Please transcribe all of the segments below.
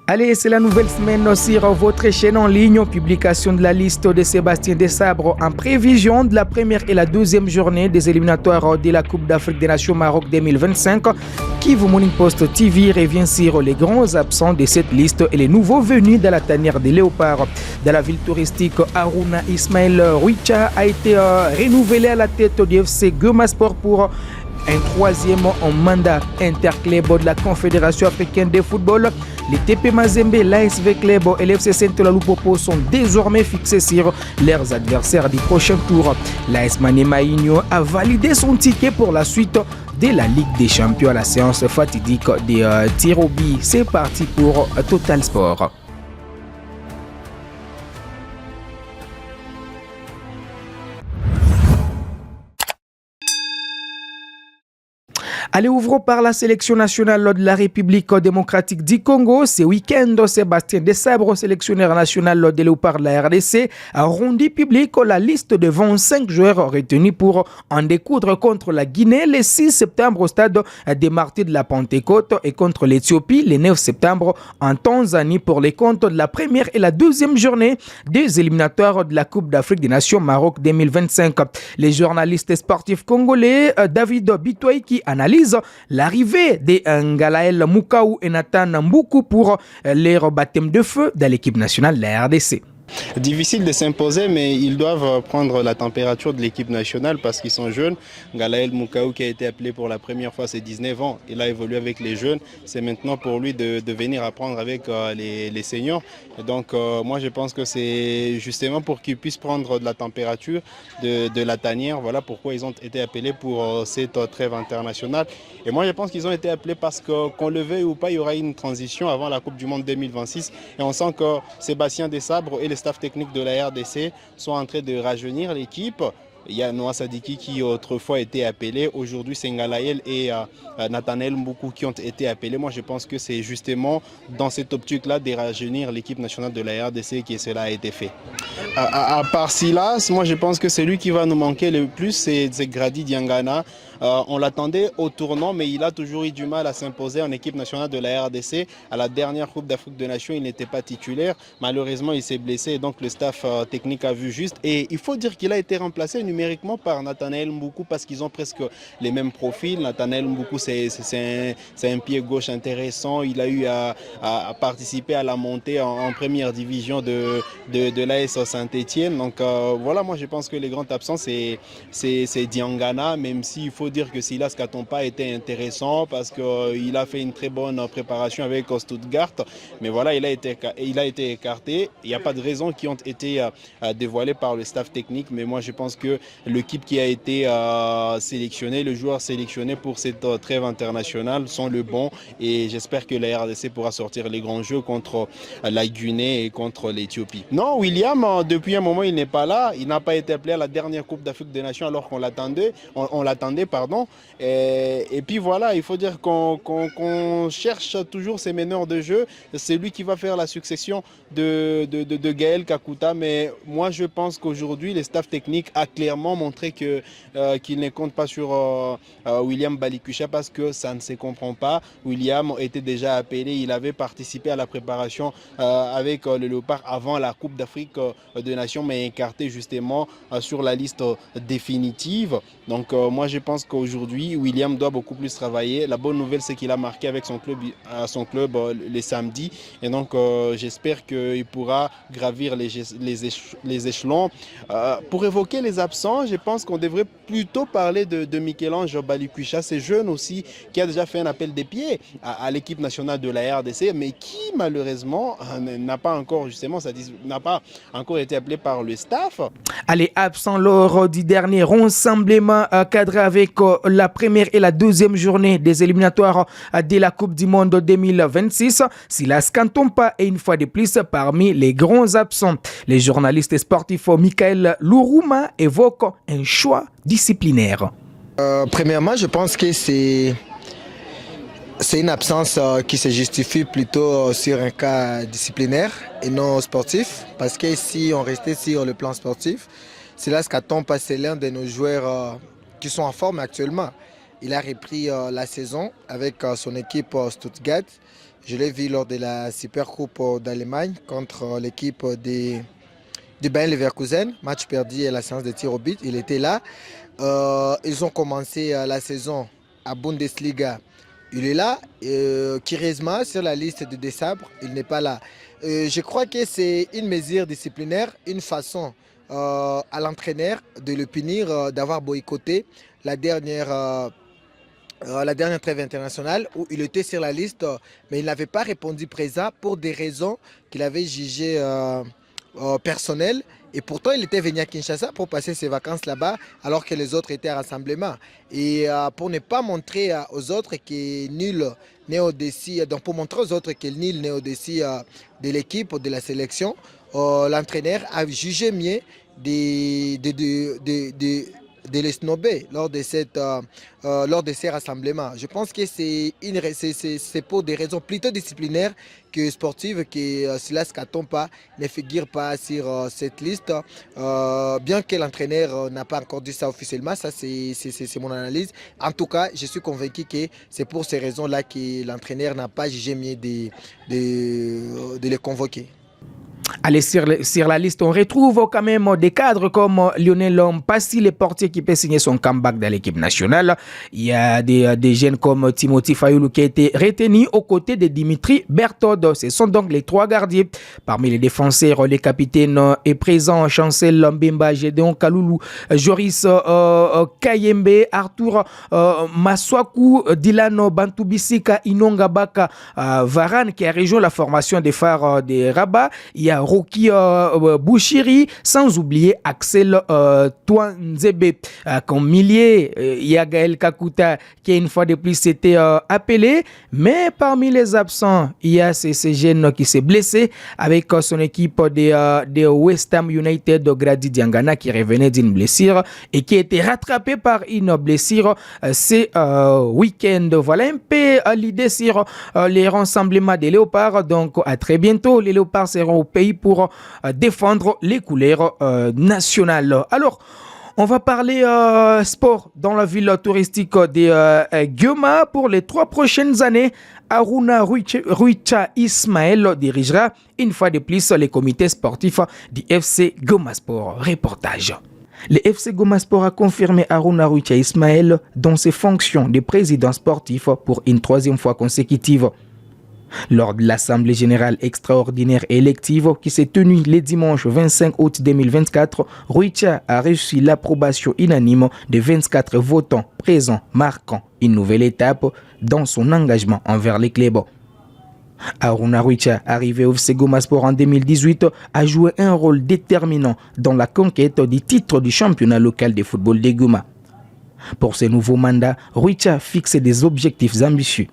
Allez, c'est la nouvelle semaine sur votre chaîne en ligne. Publication de la liste de Sébastien Desabre en prévision de la première et la deuxième journée des éliminatoires de la Coupe d'Afrique des Nations Maroc 2025. Kivu Morning Post TV revient sur les grands absents de cette liste et les nouveaux venus de la tanière des Léopards. Dans la ville touristique, Aruna Ismail Ruicha a été renouvelé à la tête du FC Goma Sport pour un troisième mandat. Interclub de la Confédération africaine de football, les TP Mazembe, l'ASV Club et l'FC Saint-Lupopo sont désormais fixés sur leurs adversaires du prochain tour. L'AS Maniema Union a validé son ticket pour la suite de la Ligue des Champions à la séance fatidique des tirs au but. C'est parti pour Total Sport. Allez, ouvrons par la sélection nationale de la République démocratique du Congo. Ce week-end, Sébastien Desabre, sélectionneur national des Léopards de la RDC, a rendu public la liste de 25 joueurs retenus pour en découdre contre la Guinée le 6 septembre au stade des Martyrs de la Pentecôte et contre l'Éthiopie le 9 septembre en Tanzanie pour les comptes de la première et la deuxième journée des éliminatoires de la Coupe d'Afrique des Nations Maroc 2025. Les journalistes sportifs congolais David Bitoy qui analyse l'arrivée de Ngalael Mukaou et Nathan Mboukou pour leur baptême de feu dans l'équipe nationale de la RDC. Difficile de s'imposer, mais ils doivent prendre la température de l'équipe nationale parce qu'ils sont jeunes. Ngalael Mukaou qui a été appelé pour la première fois, c'est 19 ans. Il a évolué avec les jeunes. C'est maintenant pour lui de venir apprendre avec les seniors. Et donc moi je pense que c'est justement pour qu'ils puissent prendre de la température de la tanière. Voilà pourquoi ils ont été appelés pour cette trêve internationale. Et moi je pense qu'ils ont été appelés parce que qu'on le veuille ou pas, il y aura une transition avant la Coupe du Monde 2026. Et on sent que Sébastien Desabre et les staff techniques de la RDC sont en train de rajeunir l'équipe. Il y a Noah Sadiki qui autrefois était appelé. Aujourd'hui, c'est Ngalael et Nathanaël Mboukou qui ont été appelés. Moi, je pense que c'est justement dans cette optique-là de rajeunir l'équipe nationale de la RDC que cela a été fait. À part Silas, moi, je pense que celui qui va nous manquer le plus, c'est Grady Diangana. On l'attendait au tournant, mais il a toujours eu du mal à s'imposer en équipe nationale de la RDC. À la dernière Coupe d'Afrique des Nations, il n'était pas titulaire. Malheureusement, il s'est blessé et donc le staff technique a vu juste. Et il faut dire qu'il a été remplacé numériquement par Nathanaël Mboukou parce qu'ils ont presque les mêmes profils. Nathanaël Mboukou, c'est un pied gauche intéressant. Il a eu à participer à la montée en première division de l'AS Saint-Etienne. Donc voilà, moi je pense que les grands absents, c'est Diangana, même s'il faut dire que Silas Katompa était intéressant parce qu'il a fait une très bonne préparation avec Stuttgart. Mais voilà, il a été écarté. Il n'y a pas de raisons qui ont été dévoilées par le staff technique. Mais moi je pense que l'équipe qui a été sélectionnée, le joueur sélectionné pour cette trêve internationale sont le bon et j'espère que la RDC pourra sortir les grands jeux contre la Guinée et contre l'Éthiopie. Non, William, depuis un moment, il n'est pas là. Il n'a pas été appelé à la dernière Coupe d'Afrique des Nations alors qu'on l'attendait. On l'attendait, pardon. Et puis voilà, il faut dire qu'on cherche toujours ces meneurs de jeu. C'est lui qui va faire la succession de Gaël Kakuta. Mais moi, je pense qu'aujourd'hui, le staff technique a clairement montré qu'il ne compte pas sur William Balikusha parce que ça ne se comprend pas. William était déjà appelé, il avait participé à la préparation avec le Léopard avant la Coupe d'Afrique des Nations, mais écarté justement sur la liste définitive. Donc moi je pense qu'aujourd'hui William doit beaucoup plus travailler. La bonne nouvelle c'est qu'il a marqué avec son club les samedis et donc j'espère qu'il pourra gravir les échelons. Pour évoquer les absents, je pense qu'on devrait plutôt parler de Michel-Ange Balikusha, c'est jeune aussi, qui a déjà fait un appel des pieds à l'équipe nationale de la RDC, mais qui malheureusement n'a pas encore été appelé par le staff. Allez, absent lors du dernier rassemblement cadré avec la première et la deuxième journée des éliminatoires de la Coupe du Monde 2026, Silas Katompa est une fois de plus parmi les grands absents. Les journalistes sportifs Michael Lourouma évoquent un choix disciplinaire. Premièrement, je pense que c'est une absence qui se justifie plutôt sur un cas disciplinaire et non sportif. Parce que si on restait sur le plan sportif, Silas Katompa, c'est l'un de nos joueurs qui sont en forme actuellement. Il a repris la saison avec son équipe Stuttgart. Je l'ai vu lors de la Super Coupe d'Allemagne contre l'équipe du Bayer Leverkusen, match perdu à la séance de tir au but. Il était là. Ils ont commencé la saison à Bundesliga. Il est là. Curieusement, sur la liste de décembre, il n'est pas là. Je crois que c'est une mesure disciplinaire, une façon à l'entraîneur de le punir, d'avoir boycotté la dernière trêve internationale où il était sur la liste, mais il n'avait pas répondu présent pour des raisons qu'il avait jugées personnelles. Et pourtant, il était venu à Kinshasa pour passer ses vacances là-bas, alors que les autres étaient à rassemblement. Et pour ne pas montrer aux autres que nul n'est au-dessus, donc pour montrer aux autres que nul n'est au-dessus de l'équipe ou de la sélection, l'entraîneur a jugé mieux de les snobber lors de ces rassemblements. Je pense que c'est pour des raisons plutôt disciplinaires que sportives que Silas Katompa ne figure pas sur cette liste. Bien que l'entraîneur n'a pas encore dit ça officiellement, ça c'est mon analyse. En tout cas, je suis convaincu que c'est pour ces raisons-là que l'entraîneur n'a pas jugé mieux de les convoquer. Allez, sur la liste, on retrouve quand même des cadres comme Lionel Mpassi, le portier qui peut signer son comeback dans l'équipe nationale. Il y a des jeunes comme Timothy Fayoulou qui a été retenu aux côtés de Dimitri Bertod. Ce sont donc les trois gardiens. Parmi les défenseurs, les capitaines est présent Chancel Mbemba, Gédéon Kaloulou, Joris Kayembe, Arthur Maswaku, Dylan Bantubisika, Inonga Baka, Varane qui a rejoint la formation des phares de Rabat. Il y a Rocky Bouchiri, sans oublier Axel Touanzebe. Comme milieu, il y a Gaël Kakuta qui une fois de plus été appelé. Mais parmi les absents, il y a ces jeunes qui s'est blessé avec son équipe de West Ham United de Grady Diangana qui revenait d'une blessure et qui a été rattrapé par une blessure ce week-end. Voilà un peu l'idée sur les rassemblements des Léopards. Donc à très bientôt. Les Léopards seront au pays pour défendre les couleurs nationales. Alors, on va parler sport dans la ville touristique de Goma. Pour les 3 prochaines années, Aruna Ruicha Ismaël dirigera une fois de plus les comités sportifs du FC Goma Sport. Reportage. Le FC Goma Sport a confirmé Aruna Ruicha Ismaël dans ses fonctions de président sportif pour une 3e fois consécutive. Lors de l'Assemblée générale extraordinaire et élective qui s'est tenue le dimanche 25 août 2024, Ruicha a reçu l'approbation unanime de 24 votants présents, marquant une nouvelle étape dans son engagement envers les clubs. Aruna Ruicha, arrivé au FC Goma Sport en 2018, a joué un rôle déterminant dans la conquête du titre du championnat local de football de Goma. Pour ce nouveau mandat, Ruicha fixe des objectifs ambitieux.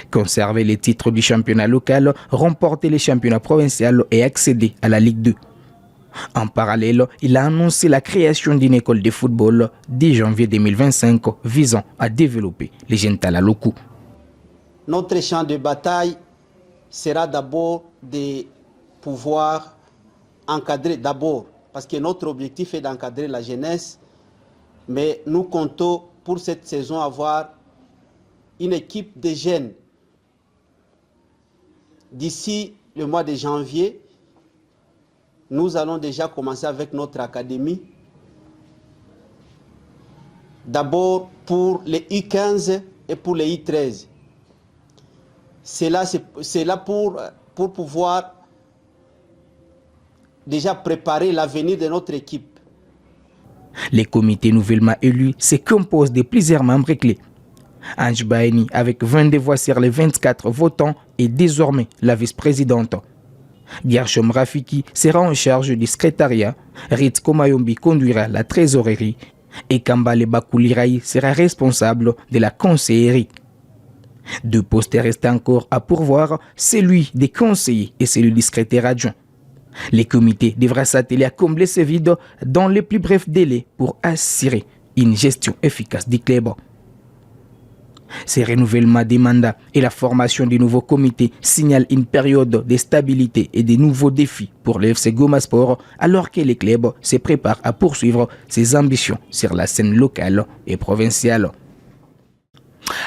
Conserver les titres du championnat local, remporter les championnats provinciaux et accéder à la Ligue 2. En parallèle, il a annoncé la création d'une école de football dès janvier 2025 visant à développer les jeunes talents locaux. Notre champ de bataille sera d'abord de pouvoir encadrer d'abord, parce que notre objectif est d'encadrer la jeunesse, mais nous comptons pour cette saison avoir une équipe de jeunes. D'ici le mois de janvier, nous allons déjà commencer avec notre académie. D'abord pour les I15 et pour les I13. C'est là pour pouvoir déjà préparer l'avenir de notre équipe. Les comités nouvellement élus se composent de plusieurs membres clés. Ange Baeni, avec 22 voix sur les 24 votants, est désormais la vice-présidente. Gershom Rafiki sera en charge du secrétariat, Rit Komayombi conduira la trésorerie et Kambale Bakuliraï sera responsable de la conseillerie. 2 postes restent encore à pourvoir, celui des conseillers et celui du secrétaire adjoint. Les comités devront s'atteler à combler ces vides dans les plus brefs délais pour assurer une gestion efficace du club. Ces renouvellements des mandats et la formation du nouveau comité signalent une période de stabilité et de nouveaux défis pour le FC Goma Sport alors que les clubs se préparent à poursuivre ses ambitions sur la scène locale et provinciale.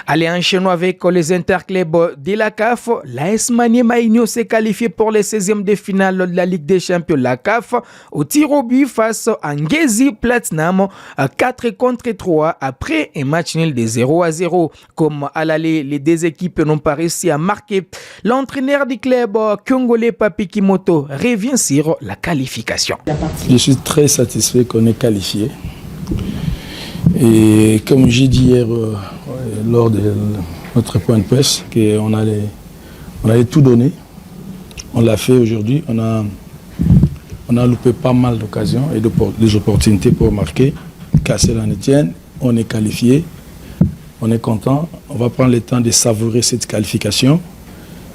Allez, enchaînons avec les interclubs de la CAF. L'AS Maniema Union s'est qualifié pour les 16e de finale de la Ligue des Champions, la CAF, au tir au but face à Ngezi Platinum, 4-3 après un match nul de 0-0. Comme à l'aller, les deux équipes n'ont pas réussi à marquer. L'entraîneur du club congolais Papi Kimoto revient sur la qualification. Je suis très satisfait qu'on est qualifié. Et comme j'ai dit hier lors de notre point de presse, qu'on allait tout donner. On l'a fait aujourd'hui. On a loupé pas mal d'occasions et des opportunités pour marquer. Casser l'en Etienne, on est qualifié. On est content. On va prendre le temps de savourer cette qualification.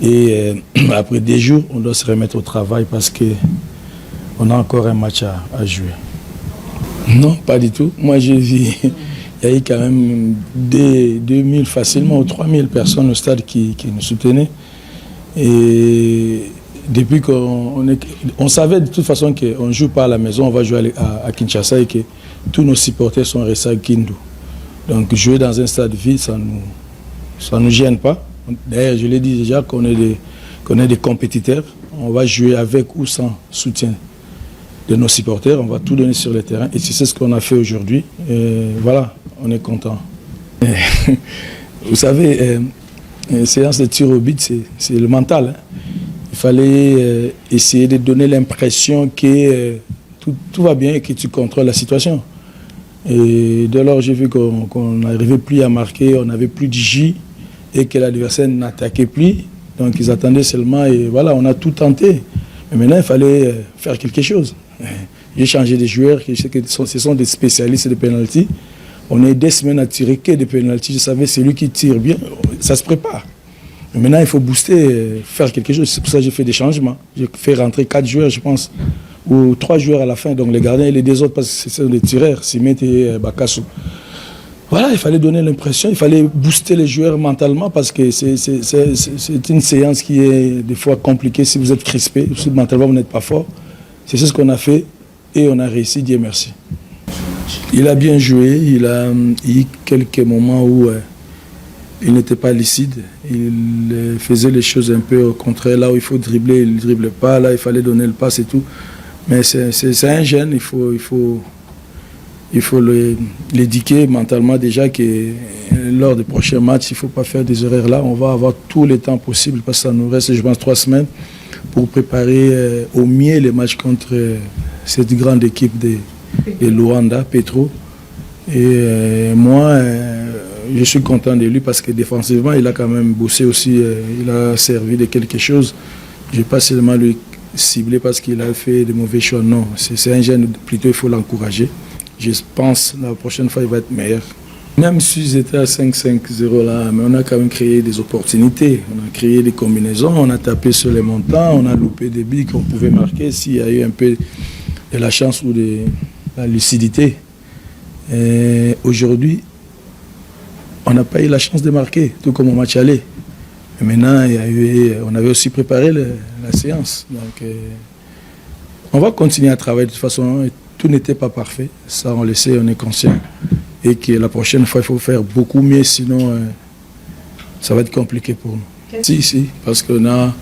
Et après 10 jours, on doit se remettre au travail parce qu'on a encore un match à jouer. Non, pas du tout. Moi, j'ai vu, il y a eu quand même 2000 facilement ou 3000 personnes au stade qui nous soutenaient. Et depuis on savait de toute façon qu'on ne joue pas à la maison, on va jouer à Kinshasa et que tous nos supporters sont restés à Kindu. Donc jouer dans un stade vide, ça nous gêne pas. D'ailleurs, je l'ai dit déjà qu'on est des compétiteurs. On va jouer avec ou sans soutien de nos supporters, on va tout donner sur le terrain et c'est ce qu'on a fait aujourd'hui. Voilà, on est content. Vous savez, une séance de tir au but, c'est le mental. Hein. Il fallait essayer de donner l'impression que tout va bien et que tu contrôles la situation. Et dès lors, j'ai vu qu'on n'arrivait plus à marquer, on n'avait plus de J et que l'adversaire n'attaquait plus. Donc ils attendaient seulement et voilà, on a tout tenté. Mais maintenant, il fallait faire quelque chose. J'ai changé de joueurs, ce sont des spécialistes de pénalty. On est des semaines à tirer que des pénalty. Je savais, c'est lui qui tire bien, ça se prépare. Mais maintenant, il faut booster, faire quelque chose. C'est pour ça que j'ai fait des changements. J'ai fait rentrer 4 joueurs, je pense, ou 3 joueurs à la fin. Donc les gardiens et les 2 autres, parce que ce sont des tireurs, Simet et Bakassou. Voilà, il fallait donner l'impression, il fallait booster les joueurs mentalement parce que c'est une séance qui est des fois compliquée si vous êtes crispé, si mentalement vous n'êtes pas fort. C'est ce qu'on a fait et on a réussi, Dieu merci. Il a bien joué, il a eu quelques moments où il n'était pas lucide. Il faisait les choses un peu au contraire. Là où il faut dribbler, il ne dribble pas. Là, il fallait donner le pass et tout. Mais c'est un jeune, il faut l'éduquer mentalement déjà que lors des prochains matchs, il ne faut pas faire des erreurs là. On va avoir tout le temps possible parce que ça nous reste, je pense, 3 semaines pour préparer au mieux les matchs contre cette grande équipe de Luanda, Petro. Et moi, je suis content de lui parce que défensivement, il a quand même bossé aussi, il a servi de quelque chose. Je ne vais pas seulement lui cibler parce qu'il a fait de mauvais choix, non. C'est un jeune, plutôt il faut l'encourager. Je pense que la prochaine fois, il va être meilleur. Même si j'étais à 5-5-0 là, mais on a quand même créé des opportunités. On a créé des combinaisons, on a tapé sur les montants, on a loupé des billes qu'on pouvait marquer s'il y a eu un peu de la chance ou de la lucidité. Aujourd'hui, on n'a pas eu la chance de marquer, tout comme au match aller. Et maintenant, on avait aussi préparé la séance. Donc, on va continuer à travailler de toute façon. Tout n'était pas parfait, ça on le sait, on est conscient. Et que la prochaine fois, il faut faire beaucoup mieux, sinon ça va être compliqué pour nous. Si, parce qu'on a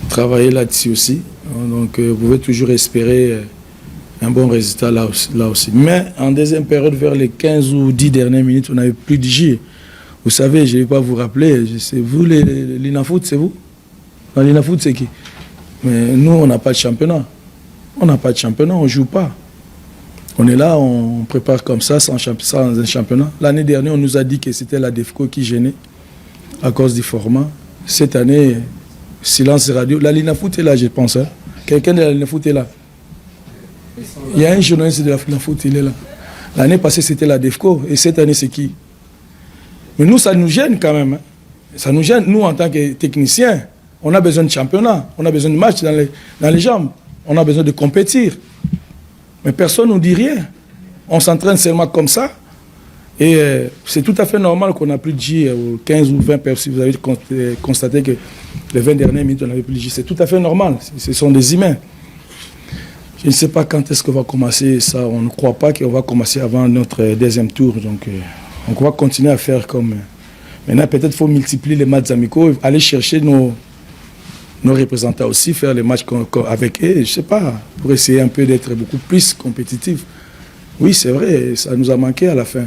travaillé là-dessus aussi. Donc vous pouvez toujours espérer un bon résultat là aussi. Mais en deuxième période, vers les 15 ou 10 dernières minutes, on n'avait plus de J. Vous savez, je ne vais pas vous rappeler, c'est vous, l'INAFoot, c'est vous? Non, l'INAFoot, c'est qui? Mais nous, on n'a pas de championnat. On n'a pas de championnat, on ne joue pas. On est là, on prépare comme ça, sans un championnat. L'année dernière, on nous a dit que c'était la DEFCO qui gênait à cause du format. Cette année, silence radio. La Linafoot est là, je pense. Hein. Quelqu'un de la Linafoot est là. Il y a un journaliste de la Linafoot, il est là. L'année passée, c'était la DEFCO. Et cette année, c'est qui? Mais nous, ça nous gêne quand même. Hein. Ça nous gêne. Nous, en tant que techniciens, on a besoin de championnat. On a besoin de matchs dans les jambes. On a besoin de compétir. Mais personne ne nous dit rien. On s'entraîne seulement comme ça. Et c'est tout à fait normal qu'on n'a plus de J, 15 ou 20 personnes. Si vous avez constaté que les 20 dernières minutes, on n'avait plus de J. C'est tout à fait normal. Ce sont des humains. Je ne sais pas quand est-ce qu'on va commencer ça. On ne croit pas qu'on va commencer avant notre deuxième tour. Donc on va continuer à faire comme Maintenant, peut-être qu'il faut multiplier les matchs amicaux, aller chercher nos représentants aussi, faire les matchs avec eux, je ne sais pas, pour essayer un peu d'être beaucoup plus compétitif. Oui, c'est vrai, ça nous a manqué à la fin.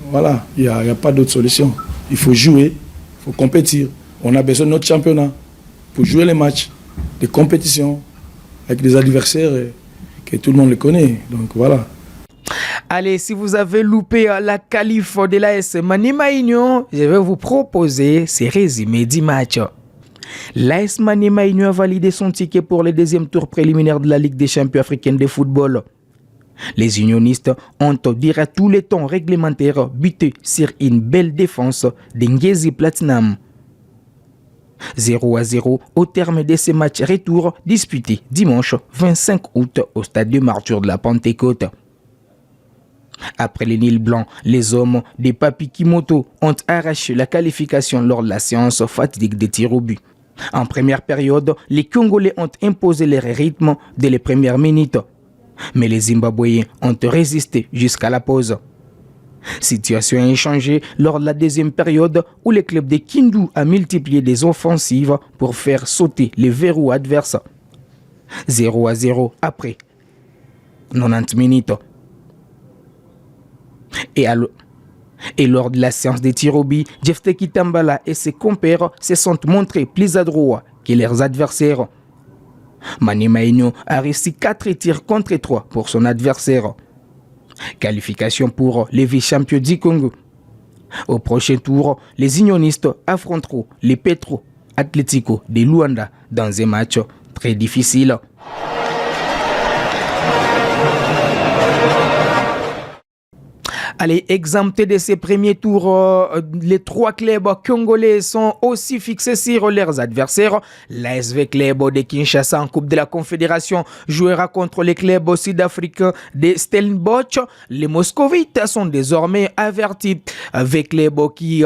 Voilà, il n'y a pas d'autre solution. Il faut jouer, il faut compétir. On a besoin de notre championnat pour jouer les matchs de compétition avec des adversaires que tout le monde les connaît. Donc voilà. Allez, si vous avez loupé la qualif de l'AS Maniema Union, je vais vous proposer ces résumés du match. L'AS Maniema Union a validé son ticket pour le deuxième tour préliminaire de la Ligue des champions africaine de football. Les unionistes ont, durant tous les temps réglementaires, buté sur une belle défense de Ngezi Platinum. 0-0 au terme de ce match retour disputé dimanche 25 août au stade de Martyrs de la Pentecôte. Après les nils blancs, les hommes de Papi Kimoto ont arraché la qualification lors de la séance fatidique des tirs au but. En première période, les Congolais ont imposé leur rythme dès les premières minutes. Mais les Zimbabwéens ont résisté jusqu'à la pause. Situation inchangée lors de la deuxième période où le club de Kindu a multiplié des offensives pour faire sauter les verrous adverses. 0-0 après 90 minutes. Et lors de la séance de tir au but, Jefteki Tambala et ses compères se sont montrés plus adroits que leurs adversaires. Maniema Union a réussi 4 tirs contre 3 pour son adversaire. Qualification pour les vice-champions du Congo. Au prochain tour, les unionistes affronteront les Petro Atlético de Luanda dans un match très difficile. Allez, exemptés de ces premiers tours, les 3 clubs congolais sont aussi fixés sur leurs adversaires. L'ASV Club de Kinshasa en Coupe de la Confédération jouera contre les clubs sud-africains de Stellenbosch. Les Moscovites sont désormais avertis. Avec Club qui,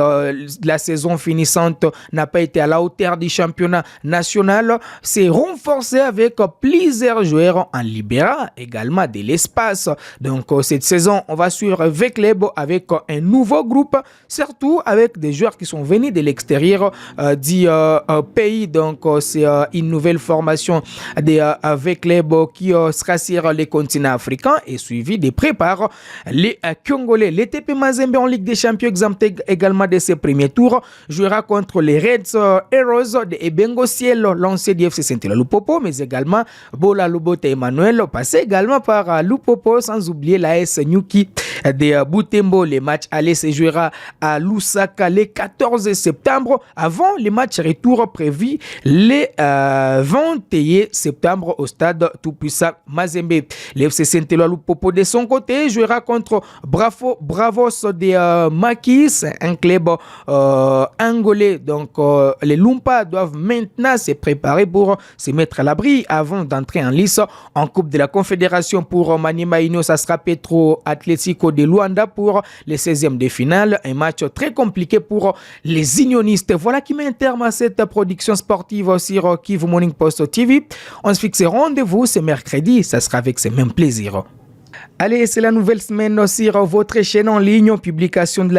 la saison finissante, n'a pas été à la hauteur du championnat national, s'est renforcé avec plusieurs joueurs en libérant également de l'espace. Donc cette saison, on va suivre avec avec un nouveau groupe, surtout avec des joueurs qui sont venus de l'extérieur du pays. Donc c'est une nouvelle formation avec les qui sera sur les continents africains et suivi de près par les Congolais. Les TP Mazembe en Ligue des Champions, exempté également de ses premiers tours, jouera contre les Reds Heroes de Ebengo Ciel, lancé du FC Saint-Éloi Lupopo, mais également Bola Lobota Emmanuel, passé également par Lupopo, sans oublier la S Nyuki de Butembo. Les matchs aller se jouera à Lusaka le 14 septembre avant les matchs retour prévus le 21 septembre au stade tout-puissant Mazembe. L'FC Saint-Éloi Lupopo de son côté jouera contre Bravos de Makis, un club angolais. Donc les Lumpa doivent maintenant se préparer pour se mettre à l'abri avant d'entrer en lice en Coupe de la Confédération. Pour Maniema Union, ça sera Petro Atlético de Luanda pour les 16e de finale. Un match très compliqué pour les unionistes. Voilà qui met un terme à cette production sportive sur Kivu Morning Post TV. On se fixe rendez-vous ce mercredi. Ça sera avec ce même plaisir. Allez, c'est la nouvelle semaine sur votre chaîne en ligne. Publication de la